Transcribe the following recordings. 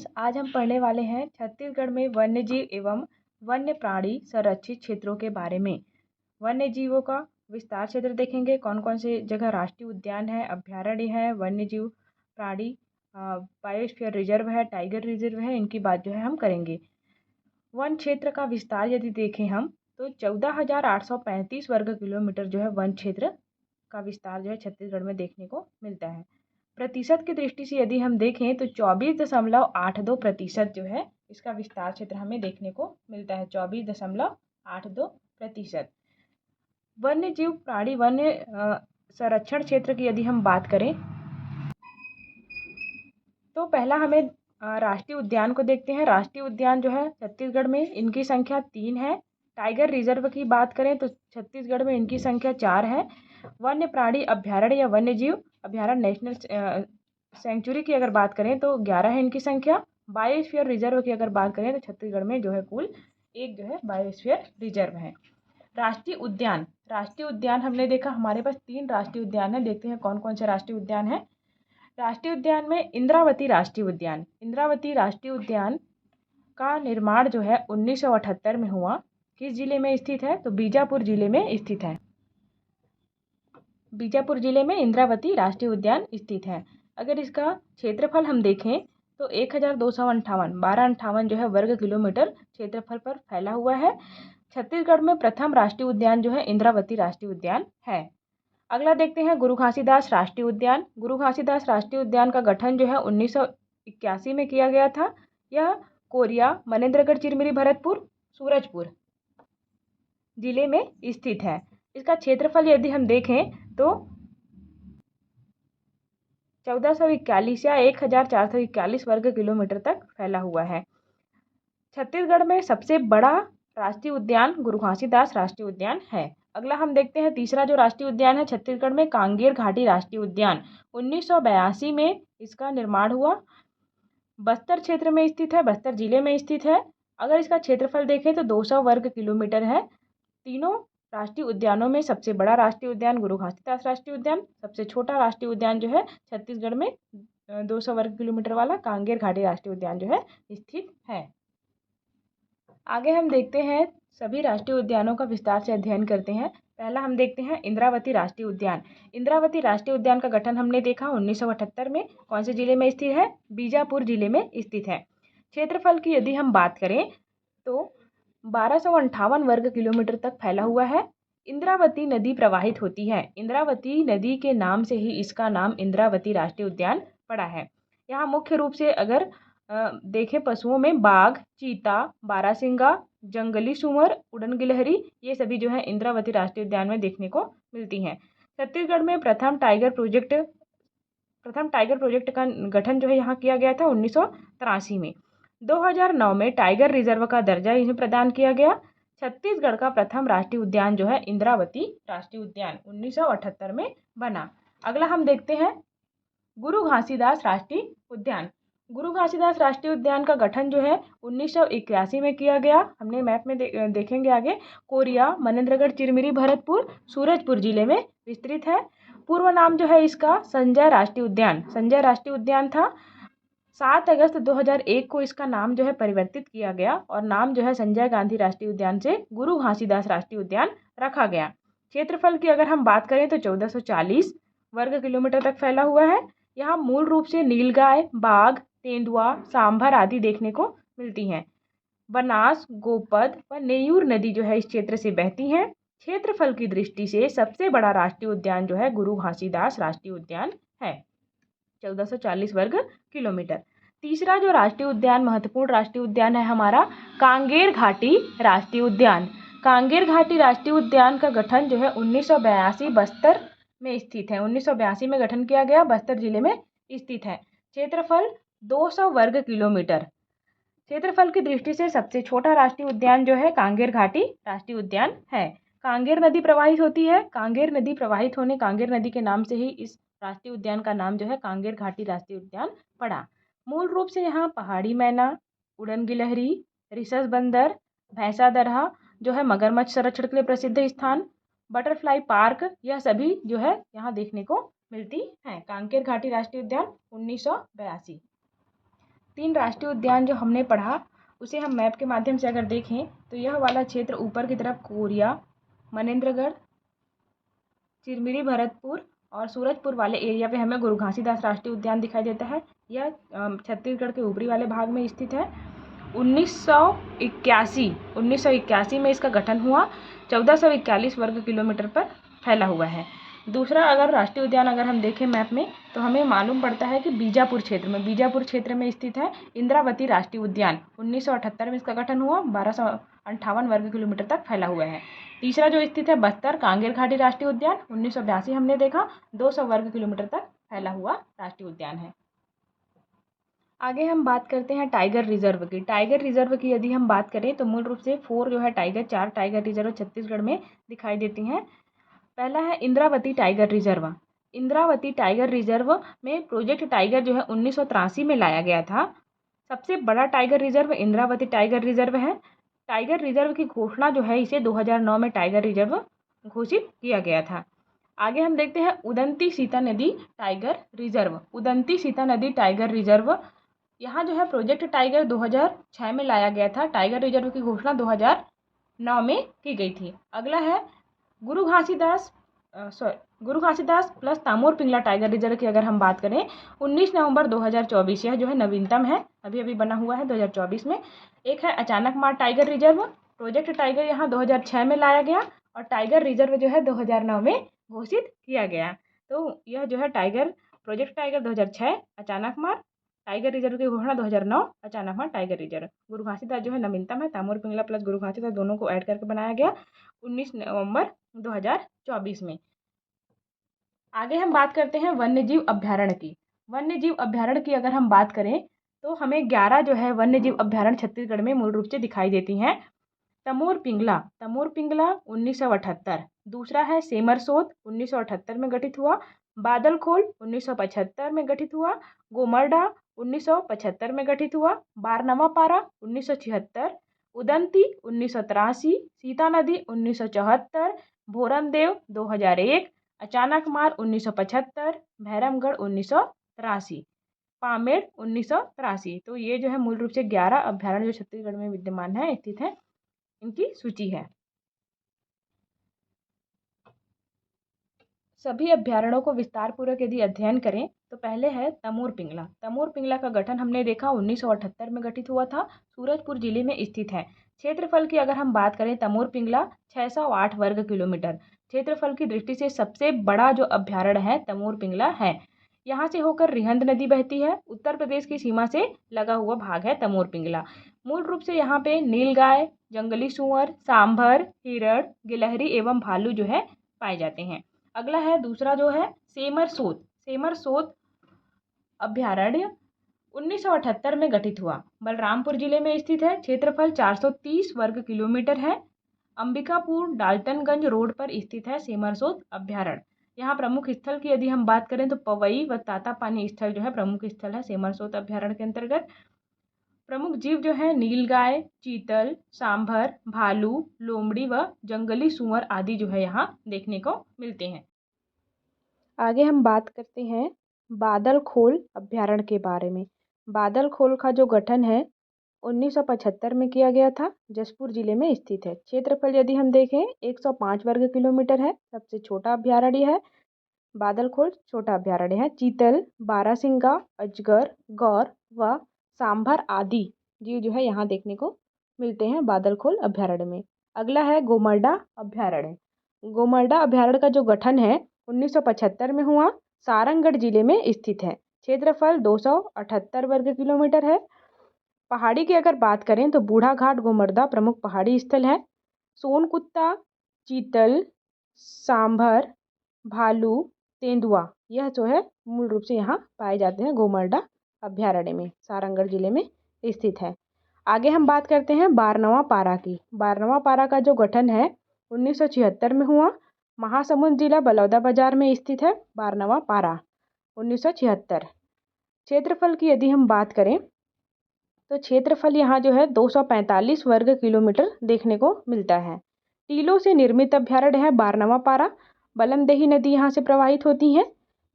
Students, आज हम पढ़ने वाले हैं छत्तीसगढ़ में वन्यजीव एवं वन्य प्राणी संरक्षित क्षेत्रों के बारे में। वन्य जीवों का विस्तार क्षेत्र देखेंगे, कौन कौन से जगह राष्ट्रीय उद्यान है, अभ्यारण्य है, वन्यजीव प्राणी बायोस्फीयर रिजर्व है, टाइगर रिजर्व है, इनकी बात जो है हम करेंगे। वन क्षेत्र का विस्तार यदि देखें हम तो 14,835 वर्ग किलोमीटर जो है वन क्षेत्र का विस्तार जो है छत्तीसगढ़ में देखने को मिलता है। प्रतिशत की दृष्टि से यदि हम देखें तो 24.82% जो है इसका विस्तार क्षेत्र हमें देखने को मिलता है। 24.82%। वन्य जीव प्राणी वन्य संरक्षण क्षेत्र की यदि हम बात करें तो पहला हमें राष्ट्रीय उद्यान को देखते हैं। राष्ट्रीय उद्यान जो है छत्तीसगढ़ में इनकी संख्या 3 है। टाइगर रिजर्व की बात करें तो छत्तीसगढ़ में इनकी संख्या 4 है। वन्य प्राणी अभ्यारण्य या वन्य जीव अभ्यारण्य नेशनल सेंचुरी की अगर बात करें तो 11 है इनकी संख्या। बायोस्फीयर रिजर्व की अगर बात करें तो छत्तीसगढ़ में जो है कुल 1 जो है बायोस्फीयर रिजर्व है। राष्ट्रीय उद्यान हमने देखा हमारे पास 3 राष्ट्रीय उद्यान है। देखते हैं कौन कौन से राष्ट्रीय उद्यान है। राष्ट्रीय उद्यान में इंद्रावती राष्ट्रीय उद्यान। इंद्रावती राष्ट्रीय उद्यान का निर्माण जो है 1978 में हुआ। किस जिले में स्थित है तो बीजापुर जिले में स्थित है। बीजापुर जिले में इंद्रावती राष्ट्रीय उद्यान स्थित है। अगर इसका क्षेत्रफल हम देखें तो 1258 जो है वर्ग किलोमीटर क्षेत्रफल पर फैला हुआ है। छत्तीसगढ़ में प्रथम राष्ट्रीय उद्यान जो है इंद्रावती राष्ट्रीय उद्यान है। अगला देखते हैं गुरु घासीदास राष्ट्रीय उद्यान। गुरु घासीदास राष्ट्रीय उद्यान का गठन जो है 1981 में किया गया था। यह कोरिया, मनेन्द्रगढ़, चिरमिरी, भरतपुर, सूरजपुर जिले में स्थित है। इसका क्षेत्रफल यदि हम देखें तो 1441 या 1441 वर्ग किलोमीटर तक फैला हुआ है। छत्तीसगढ़ में सबसे बड़ा राष्ट्रीय उद्यान गुरु घासीदास राष्ट्रीय उद्यान है। अगला हम देखते हैं तीसरा जो राष्ट्रीय उद्यान है छत्तीसगढ़ में कांगेर घाटी राष्ट्रीय उद्यान। 1982 में इसका निर्माण हुआ। बस्तर क्षेत्र में स्थित है, बस्तर जिले में स्थित है। अगर इसका क्षेत्रफल देखें तो 200 वर्ग किलोमीटर है। तीनों राष्ट्रीय उद्यानों में सबसे बड़ा राष्ट्रीय उद्यान गुरु घासीदास राष्ट्रीय उद्यान, सबसे छोटा राष्ट्रीय उद्यान जो है छत्तीसगढ़ में 200 वर्ग किलोमीटर वाला कांगेर घाटी राष्ट्रीय उद्यान जो है स्थित है। आगे हम देखते हैं सभी राष्ट्रीय उद्यानों का विस्तार से अध्ययन करते हैं। पहला हम देखते हैं इंद्रावती राष्ट्रीय उद्यान। इंद्रावती राष्ट्रीय उद्यान का गठन हमने देखा 1978 में। कौन से जिले में स्थित है? बीजापुर जिले में स्थित है। क्षेत्रफल की यदि हम बात करें तो 1258 वर्ग किलोमीटर तक फैला हुआ है। इंद्रावती नदी प्रवाहित होती है। इंद्रावती नदी के नाम से ही इसका नाम इंद्रावती राष्ट्रीय उद्यान पड़ा है। यहाँ मुख्य रूप से अगर देखें पशुओं में बाघ, चीता, बारासिंगा, जंगली सुअर, उड़न गिलहरी, ये सभी जो है इंद्रावती राष्ट्रीय उद्यान में देखने को मिलती हैं। छत्तीसगढ़ में प्रथम टाइगर प्रोजेक्ट का गठन जो है यहाँ किया गया था 1983 में। 2009 में टाइगर रिजर्व का दर्जा इन्हें प्रदान किया गया। छत्तीसगढ़ का प्रथम राष्ट्रीय उद्यान जो है इंद्रावती राष्ट्रीय उद्यान 1978 में बना। अगला हम देखते हैं गुरु घासीदास राष्ट्रीय उद्यान। गुरु घासीदास राष्ट्रीय उद्यान का गठन जो है 1981 में किया गया। हमने मैप में देखेंगे आगे। कोरिया, मनेन्द्रगढ़, चिरमिरी, भरतपुर, सूरजपुर जिले में विस्तृत है। पूर्व नाम जो है इसका संजय राष्ट्रीय उद्यान था। 7 अगस्त 2001 को इसका नाम जो है परिवर्तित किया गया और नाम जो है संजय गांधी राष्ट्रीय उद्यान से गुरु घासीदास राष्ट्रीय उद्यान रखा गया। क्षेत्रफल की अगर हम बात करें तो 1440 वर्ग किलोमीटर तक फैला हुआ है। यहाँ मूल रूप से नीलगाय, बाघ, तेंदुआ, सांभर आदि देखने को मिलती हैं। बनास, गोपद व नेयूर नदी जो है इस क्षेत्र से बहती हैं। क्षेत्रफल की दृष्टि से सबसे बड़ा राष्ट्रीय उद्यान जो है गुरु घासीदास राष्ट्रीय उद्यान है, 1440 वर्ग किलोमीटर। तीसरा जो राष्ट्रीय उद्यान महत्वपूर्ण राष्ट्रीय उद्यान है हमारा कांगेर घाटी राष्ट्रीय उद्यान। कांगेर घाटी राष्ट्रीय उद्यान का गठन जो है 1982 बस्तर में स्थित है। 1982 में गठन किया गया, बस्तर जिले में स्थित है। क्षेत्रफल 200 वर्ग किलोमीटर। क्षेत्रफल की दृष्टि से सबसे छोटा राष्ट्रीय उद्यान जो है कांगेर घाटी राष्ट्रीय उद्यान है। कांगेर नदी प्रवाहित होती है। कांगेर नदी प्रवाहित होने कांगेर नदी के नाम से ही इस राष्ट्रीय उद्यान का नाम जो है कांगेर घाटी राष्ट्रीय उद्यान पड़ा। मूल रूप से यहाँ पहाड़ी मैना, उड़न गिलहरी, रिसस बंदर, भैंसा दरहा जो है मगरमच्छ संरक्षण के लिए प्रसिद्ध स्थान, बटरफ्लाई पार्क, यह सभी जो है यहाँ देखने को मिलती हैं। कांगेर घाटी राष्ट्रीय उद्यान 1982। तीन राष्ट्रीय उद्यान जो हमने पढ़ा उसे हम मैप के माध्यम से अगर देखें तो यह वाला क्षेत्र ऊपर की तरफ कोरिया, मनेंद्रगढ़, चिरमिरी भरतपुर और सूरजपुर वाले एरिया पे हमें गुरु घासीदास राष्ट्रीय उद्यान दिखाई देता है। यह छत्तीसगढ़ के ऊपरी वाले भाग में स्थित है। 1981 में इसका गठन हुआ। 1441 वर्ग किलोमीटर पर फैला हुआ है। दूसरा अगर राष्ट्रीय उद्यान अगर हम देखें मैप में तो हमें मालूम पड़ता है कि बीजापुर क्षेत्र में स्थित है इंद्रावती राष्ट्रीय उद्यान। 1978 में इसका गठन हुआ। 1258 वर्ग किलोमीटर तक फैला हुआ है। तीसरा जो स्थित है बस्तर कांगेर घाटी राष्ट्रीय उद्यान, 1982 हमने देखा, 200 वर्ग किलोमीटर तक फैला हुआ राष्ट्रीय उद्यान है। आगे हम बात करते हैं टाइगर रिजर्व की। टाइगर रिजर्व की यदि हम बात करें तो मूल रूप से 4 टाइगर रिजर्व छत्तीसगढ़ में दिखाई देती हैं। पहला है Indravati tiger reserve. Indravati tiger reserve में प्रोजेक्ट टाइगर जो है 1983 में लाया गया था। सबसे बड़ा tiger reserve Indravati tiger reserve है। टाइगर रिजर्व की घोषणा जो है इसे 2009 में टाइगर रिजर्व घोषित किया गया था। आगे हम देखते हैं उदंती सीता नदी टाइगर रिजर्व। उदंती सीता नदी टाइगर रिजर्व यहाँ जो है प्रोजेक्ट टाइगर 2006 में लाया गया था। टाइगर रिजर्व की घोषणा 2009 में की गई थी। अगला है Guru Ghasidas plus Tamor Pingla tiger reserve की अगर हम बात करें 19 नवंबर 2024, यह जो है नवीनतम है, अभी बना हुआ है 2024 में। एक है अचानक मार टाइगर रिजर्व। प्रोजेक्ट टाइगर यहाँ 2006 में लाया गया और टाइगर रिजर्व जो है 2009 में घोषित किया गया। तो यह जो है प्रोजेक्ट टाइगर 2006, अचानक मार टाइगर रिजर्व की घोषणा 2009, अचानक मार टाइगर रिजर्व। गुरु घासीदास जो है नवीनतम है, तामोर पिंगला प्लस गुरु घासीदास दोनों को ऐड करके बनाया गया 19 नवंबर 2024 में। आगे हम बात करते हैं वन्यजीव अभ्यारण्य की। वन्यजीव अभ्यारण्य की अगर हम बात करें तो हमें 11 जो है वन्यजीव अभ्यारण्य छत्तीसगढ़ में मूल रूप से दिखाई देती हैं। तमोर पिंगला 1978। दूसरा है सेमरसोत 1978 में गठित हुआ। बादलखोल 1975 में गठित हुआ। गोमरडा 1975 में गठित हुआ। बारनवापारा 1976, उदंती 1983, सीता नदी 1974, भोरमदेव 2001, अचानक मार 1975, भैरमगढ़ 1983, पामेड़ 1983। तो ये जो है मूल रूप से 11 अभ्यारण्य जो छत्तीसगढ़ में विद्यमान है, स्थित है, इनकी सूची है। सभी अभ्यारण्यों को विस्तार पूर्वक यदि अध्ययन करें तो पहले है तमोर पिंगला। तमोर पिंगला का गठन हमने देखा 1978 में गठित हुआ था। सूरजपुर जिले में स्थित है। क्षेत्रफल की अगर हम बात करें तमोर पिंगला 608 वर्ग किलोमीटर। क्षेत्रफल की दृष्टि से सबसे बड़ा जो अभ्यारण्य है तमोर पिंगला है। यहाँ से होकर रिहंद नदी बहती है। उत्तर प्रदेश की सीमा से लगा हुआ भाग है तमोर पिंगला। मूल रूप से यहाँ पे नीलगाय, जंगली सुअर, सांभर, हिरण, गिलहरी एवं भालू जो है पाए जाते हैं। अगला है दूसरा जो है सेमरसोत अभ्यारण्य 1978 में गठित हुआ। बलरामपुर जिले में स्थित है। क्षेत्रफल 430 वर्ग किलोमीटर है। अंबिकापुर डाल्टनगंज रोड पर स्थित है सेमरसोत अभ्यारण्य। यहाँ प्रमुख स्थल की यदि हम बात करें तो पवई व तातापानी स्थल जो है प्रमुख स्थल है सेमरसोत अभ्यारण्य के अंतर्गत। प्रमुख जीव जो है नीलगाय, चीतल, सांभर, भालू, लोमड़ी व जंगली सुअर आदि जो है यहाँ देखने को मिलते हैं। आगे हम बात करते हैं बादलखोल अभ्यारण्य के बारे में। बादलखोल का जो गठन है 1975 में किया गया था। जशपुर जिले में स्थित है। क्षेत्रफल यदि हम देखें 105 वर्ग किलोमीटर है। सबसे छोटा अभ्यारण्य है बादलखोल, छोटा अभ्यारण्य है। चीतल, बारासिंगा, अजगर, गौर व सांभर आदि जीव जो है यहाँ देखने को मिलते हैं बादलखोल अभ्यारण्य में। अगला है गोमरडा अभ्यारण्य। गोमरडा अभ्यारण्य का जो गठन है 1975 में हुआ। सारंगढ़ जिले में स्थित है। क्षेत्रफल 278 वर्ग किलोमीटर है। पहाड़ी की अगर बात करें तो बूढ़ा घाट गोमरदा प्रमुख पहाड़ी स्थल है। सोनकुत्ता, चीतल, सांभर, भालू, तेंदुआ यह जो है मूल रूप से यहाँ पाए जाते हैं गोमरडा अभ्यारण्य में, सारंगढ़ जिले में स्थित है। आगे हम बात करते हैं बारनवापारा की। बारनवापारा का जो गठन है 1976 में हुआ। महासमुंद जिला बलौदा बाजार में स्थित है बारनवापारा 1976। क्षेत्रफल की यदि हम बात करें तो क्षेत्रफल यहाँ जो है 245 वर्ग किलोमीटर देखने को मिलता है। टीलों से निर्मित अभ्यारण्य है बारनवापारा। बलमदेही नदी यहाँ से प्रवाहित होती है।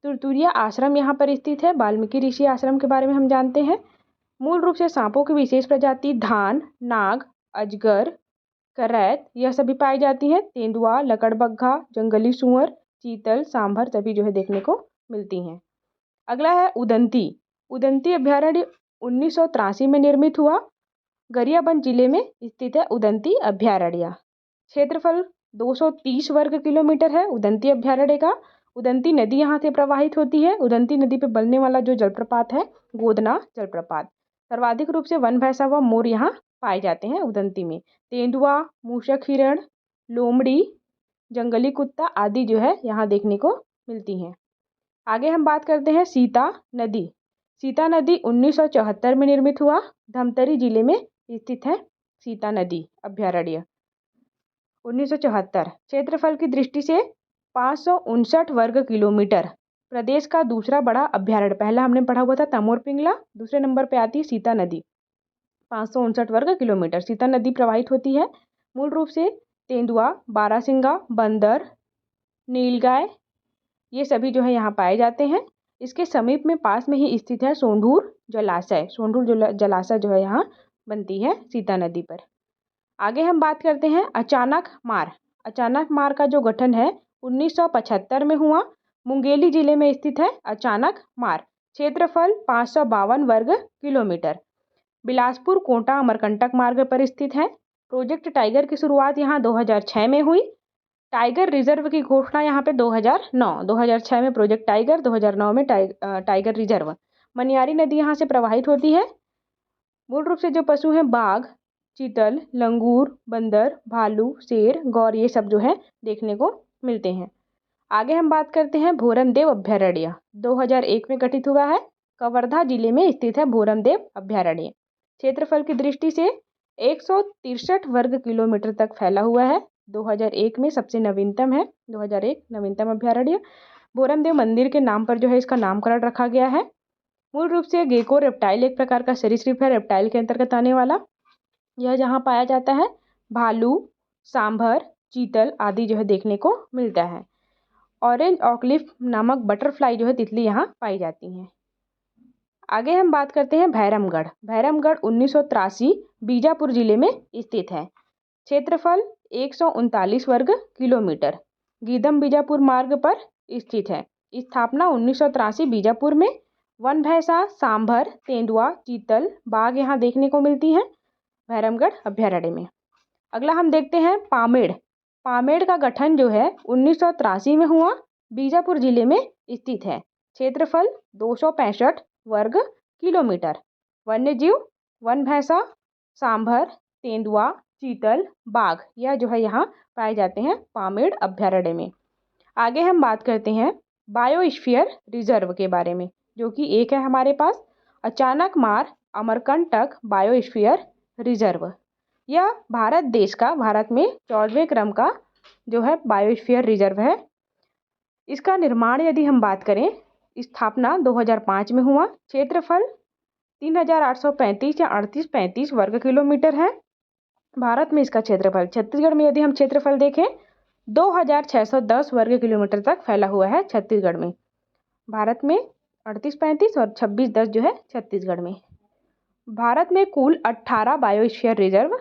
तुरतुरिया आश्रम यहाँ पर स्थित है। वाल्मीकि ऋषि आश्रम के बारे में हम जानते हैं। मूल रूप से सांपों की विशेष प्रजाति धान, नाग, अजगर, करैत यह सभी पाई जाती हैं। तेंदुआ, लकड़बग्घा, जंगली सूअर, चीतल, सांभर सभी जो है देखने को मिलती हैं। अगला है उदंती। उदंती अभ्यारण्य 1983 में निर्मित हुआ। गरियाबंद जिले में स्थित है उदंती अभ्यारण्य। क्षेत्रफल 230 वर्ग किलोमीटर है उदंती अभ्यारण्य का। उदंती नदी यहाँ से प्रवाहित होती है। उदंती नदी पे बनने वाला जो जलप्रपात है गोदना जलप्रपात। सर्वाधिक रूप से वन भैंसा व मोर यहाँ पाए जाते हैं उदंती में। तेंदुआ, मूषक हिरण, लोमड़ी, जंगली कुत्ता आदि जो है यहाँ देखने को मिलती हैं। आगे हम बात करते हैं सीता नदी। सीता नदी 1974 में निर्मित हुआ। धमतरी जिले में स्थित है सीता नदी अभ्यारण्य। 1974 क्षेत्रफल की दृष्टि से 559 वर्ग किलोमीटर। प्रदेश का दूसरा बड़ा अभ्यारण्य। पहला हमने पढ़ा हुआ था तमोर पिंगला, दूसरे नंबर पे आती है सीता नदी। 559 वर्ग किलोमीटर सीता नदी प्रवाहित होती है। मूल रूप से तेंदुआ, बारहसिंगा, बंदर, नीलगाय ये सभी जो है यहाँ पाए जाते हैं। इसके समीप में पास में ही स्थित है सोंढूर जलाशय। सोंढूर जलाशय जो है यहाँ बनती है सीता नदी पर। आगे हम बात करते हैं अचानक मार। अचानक मार का जो गठन है 1975 में हुआ। मुंगेली जिले में स्थित है अचानक मार। क्षेत्रफल 552 वर्ग किलोमीटर। बिलासपुर कोटा अमरकंटक मार्ग पर स्थित है। प्रोजेक्ट टाइगर की शुरुआत यहाँ 2006 में हुई। टाइगर रिजर्व की घोषणा यहाँ पे 2006 में प्रोजेक्ट टाइगर, 2009 में टाइगर रिजर्व। मनियारी नदी यहाँ से प्रवाहित होती है। मूल रूप से जो पशु हैं बाघ, चीतल, लंगूर, बंदर, भालू, शेर, गौर ये सब जो है देखने को मिलते हैं। आगे हम बात करते हैं भोरमदेव अभ्यारण्य। 2001 में गठित हुआ है। कवर्धा जिले में स्थित है भोरमदेव अभ्यारण्य। क्षेत्रफल की दृष्टि से 163 वर्ग किलोमीटर तक फैला हुआ है। 2001 में सबसे नवीनतम है। 2001 नवीनतम अभ्यारण्य। भोरमदेव मंदिर के नाम पर जो है इसका नामकरण रखा गया है। मूल रूप से गेको रेप्टाइल एक प्रकार का सरीसृप है, रेप्टाइल के अंतर्गत आने वाला। यह जहाँ पाया जाता है भालू, सांभर, चीतल आदि जो है देखने को मिलता है। ऑरेंज ऑकलिफ नामक बटरफ्लाई जो है तितली यहाँ पाई जाती हैं। आगे हम बात करते हैं भैरमगढ़। भैरमगढ़ 1983 बीजापुर जिले में स्थित है। क्षेत्रफल 139 वर्ग किलोमीटर। गीदम बीजापुर मार्ग पर स्थित है। स्थापना 1983 बीजापुर में। वन भैंसा, सांभर, तेंदुआ, चीतल, बाघ यहाँ देखने को मिलती हैं भैरमगढ़ अभ्यारण्य में। अगला हम देखते हैं पामेड़। पामेड़ का गठन जो है 1983 में हुआ। बीजापुर जिले में स्थित है। क्षेत्रफल 265 वर्ग किलोमीटर। वन्यजीव वन भैंसा, सांभर, तेंदुआ, चीतल, बाघ यह जो है यहाँ पाए जाते हैं पामेड़ अभ्यारण्य में। आगे हम बात करते हैं बायोस्फीयर रिजर्व के बारे में, जो कि एक है हमारे पास अचानक मार अमरकंटक बायोस्फीयर रिजर्व। यह भारत देश का, भारत में 14वें क्रम का जो है बायोस्फीयर रिजर्व है। इसका निर्माण यदि हम बात करें, स्थापना 2005 में हुआ। क्षेत्रफल 3835 या 3835 वर्ग किलोमीटर है भारत में इसका क्षेत्रफल। छत्तीसगढ़ में यदि हम क्षेत्रफल देखें 2610 वर्ग किलोमीटर तक फैला हुआ है छत्तीसगढ़ में। भारत में 3835 और 2610 जो है छत्तीसगढ़ में। भारत में कुल 18 बायोस्फीयर रिजर्व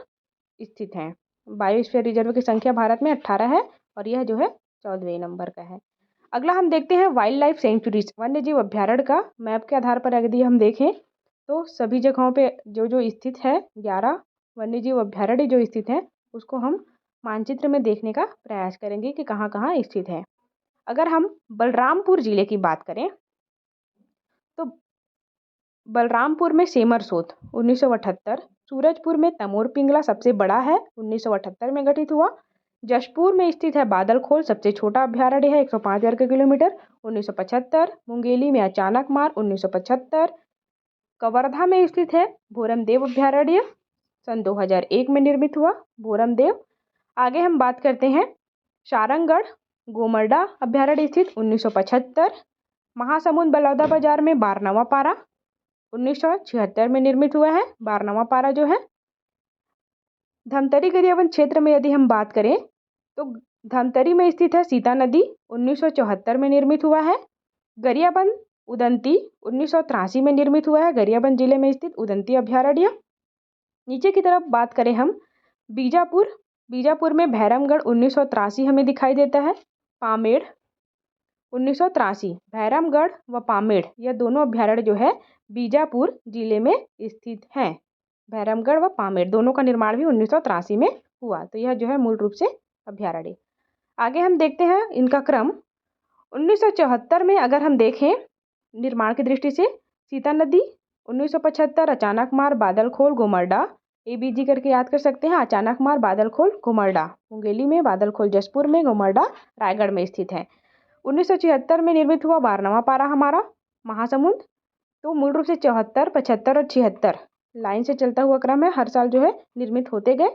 स्थित हैं। बायोस्फीयर रिजर्व की संख्या भारत में 18 है और यह जो है 14वें नंबर का है। अगला हम देखते हैं वाइल्ड लाइफ सेंचुरीज, वन्यजीव अभ्यारण्य का। मैप के आधार पर यदि हम देखें तो सभी जगहों पे जो जो स्थित है 11 वन्यजीव अभ्यारण्य जो स्थित है उसको हम मानचित्र में देखने का प्रयास करेंगे कि कहाँ कहाँ स्थित है। अगर हम बलरामपुर जिले की बात करें तो बलरामपुर में सेमरसोत 1978, सूरजपुर में तमोर पिंगला सबसे बड़ा है 1978 में गठित हुआ। जशपुर में स्थित है बादलखोल सबसे छोटा अभ्यारण्य है 105 वर्ग किलोमीटर 1975। मुंगेली में अचानक मार 1975। कवर्धा में स्थित है भोरमदेव अभ्यारण्य, सन 2001 में निर्मित हुआ भोरमदेव। आगे हम बात करते हैं सारंगगढ़ गोमर्डा अभ्यारण्य स्थित 1975। महासमुंद बलौदा बाजार में बारहवां पारा 1976 में निर्मित हुआ है बारहवां पारा जो है। धमतरी गरियाबंद क्षेत्र में यदि हम बात करें तो धमतरी में स्थित है सीता नदी 1974 में निर्मित हुआ है। गरियाबंद उदंती 1983 में निर्मित हुआ है, गरियाबंद जिले में स्थित उदंती अभ्यारण्य। नीचे की तरफ बात करें हम बीजापुर में भैरमगढ़ 1983 हमें दिखाई देता है। पामेड़ 1983, भैरमगढ़ व पामेड़ यह दोनों अभ्यारण्य जो है बीजापुर जिले में स्थित हैं। भैरमगढ़ व पामेड़ दोनों का निर्माण भी 1983 में हुआ। तो यह जो है मूल रूप से अभ्यारण्य। आगे हम देखते हैं इनका क्रम। 1974 में अगर हम देखें निर्माण की दृष्टि से, सीता नदी 1975, अचानक मार, बादलखोल, गोमर्डा, ABG करके याद कर सकते हैं। अचानक मार, बादलखोल, गोमर्डा मुंगेली में, बादलखोल जसपुर में, गोमर्डा रायगढ़ में स्थित है। 1976 में निर्मित हुआ बारहवां पारा हमारा महासमुंद। तो मूल रूप से 74, 75 और 76 लाइन से चलता हुआ क्रम है, हर साल जो है निर्मित होते गए।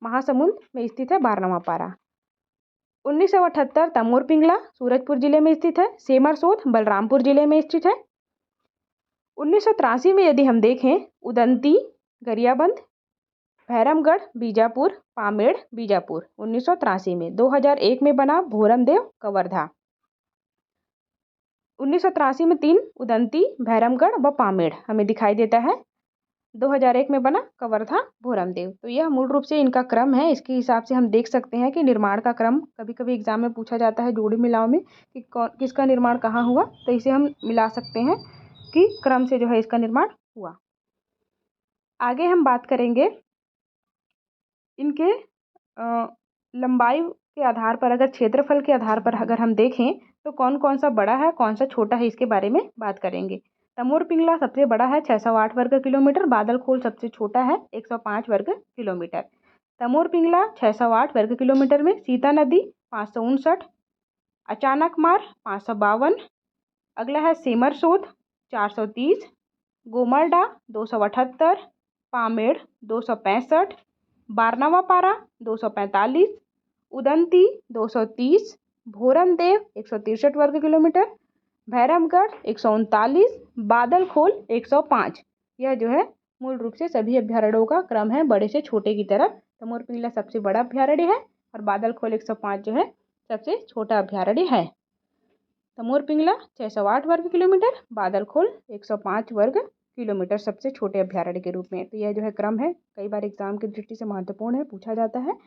महासमुंद में स्थित है बारहवां पारा। 1978 तमोर पिंगला सूरजपुर जिले में स्थित है। सेमरसोद बलरामपुर जिले में स्थित है। 1983 में यदि हम देखें उदंती गरियाबंद, भैरमगढ़ बीजापुर, पामेड़ बीजापुर 1983 में। 2001 में बना भोरमदेव कवर्धा। 1983 में 3 उदंती, भैरमगढ़ व पामेड़ हमें दिखाई देता है। 2001 में बना कवर्धा भोरमदेव। तो यह मूल रूप से इनका क्रम है। इसके हिसाब से हम देख सकते हैं कि निर्माण का क्रम कभी कभी एग्जाम में पूछा जाता है जोड़ी मिलाओ में कि किसका निर्माण कहाँ हुआ। तो इसे हम मिला सकते हैं कि क्रम से जो है इसका निर्माण हुआ। आगे हम बात करेंगे इनके लंबाई के आधार पर, अगर क्षेत्रफल के आधार पर अगर हम देखें तो कौन कौन सा बड़ा है कौन सा छोटा है, इसके बारे में बात करेंगे। तमोर पिंगला सबसे बड़ा है 608 वर्ग किलोमीटर। बादलखोल सबसे छोटा है 105 वर्ग किलोमीटर। तमोर पिंगला 608 वर्ग किलोमीटर में, सीता नदी 559, अचानक मार 552, अगला है सेमरसोद 430, गोमर्डा 278, पामेड़ 265, बारहवां पारा 245, उदंती 230, भोरमदेव 163 वर्ग किलोमीटर, भैरमगढ़ 139, बादलखोल 105। यह जो है मूल रूप से सभी अभ्यारण्यों का क्रम है बड़े से छोटे की तरफ। तमोर पिंगला सबसे बड़ा अभ्यारण्य है और बादलखोल 105 जो है सबसे छोटा अभ्यारण्य है। तमोर पिंगला 608 वर्ग किलोमीटर, बादलखोल 105 वर्ग किलोमीटर सबसे छोटे अभ्यारण्य के रूप में। तो यह जो है क्रम है, कई बार एग्जाम की दृष्टि से महत्वपूर्ण है, पूछा जाता है।